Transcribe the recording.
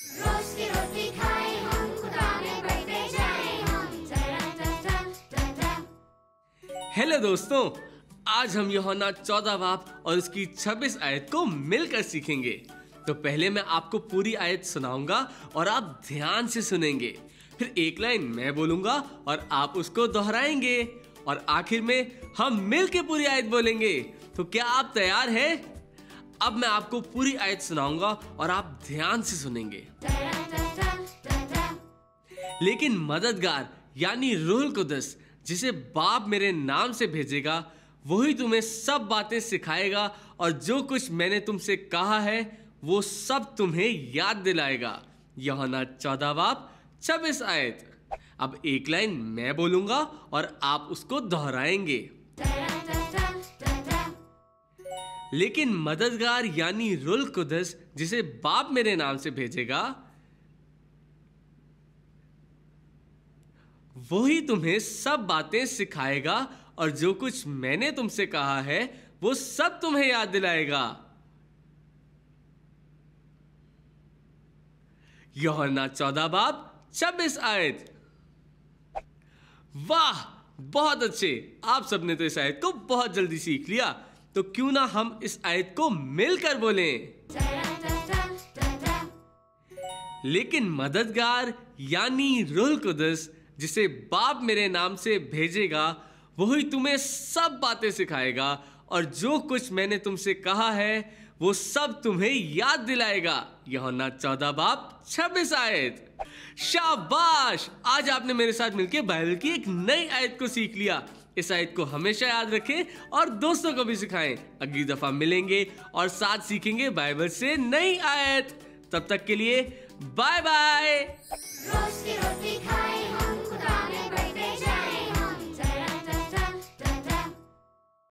रोज की रोटी खाए हम, खुदा में बढ़ते जाए हम। हेलो दोस्तों, आज हम यूहन्ना 14 बाब और उसकी 26 आयत को मिलकर सीखेंगे। तो पहले मैं आपको पूरी आयत सुनाऊंगा और आप ध्यान से सुनेंगे। फिर एक लाइन मैं बोलूंगा और आप उसको दोहराएंगे और आखिर में हम मिलकर पूरी आयत बोलेंगे। तो क्या आप तैयार हैं? अब मैं आपको पूरी आयत सुनाऊंगा और आप ध्यान से सुनेंगे। लेकिन मददगार यानी रूहुल कुद्दस, जिसे बाप मेरे नाम से भेजेगा, वही तुम्हें सब बातें सिखाएगा और जो कुछ मैंने तुमसे कहा है वो सब तुम्हें याद दिलाएगा। यूहन्ना 14 बाब 26 आयत। अब एक लाइन मैं बोलूंगा और आप उसको दोहराएंगे। लेकिन मददगार यानी रूहुल कुद्दस, जिसे बाप मेरे नाम से भेजेगा, वही तुम्हें सब बातें सिखाएगा और जो कुछ मैंने तुमसे कहा है वो सब तुम्हें याद दिलाएगा। यूहन्ना 14 बाब 26 आयत। वाह, बहुत अच्छे। आप सबने तो इस आयत को बहुत जल्दी सीख लिया। तो क्यों ना हम इस आयत को मिलकर बोलें। लेकिन मददगार यानी रूहुल कुद्दस, जिसे बाप मेरे नाम से भेजेगा, वही तुम्हें सब बातें सिखाएगा और जो कुछ मैंने तुमसे कहा है वो सब तुम्हें याद दिलाएगा। यूहन्ना 14 बाब 26 आयत। शाबाश, आज आपने मेरे साथ मिलकर बाइबल की एक नई आयत को सीख लिया। इस आयत को हमेशा याद रखें और दोस्तों को भी सिखाएं। अगली दफा मिलेंगे और साथ सीखेंगे बाइबल से नई आयत। तब तक के लिए बाय बाय।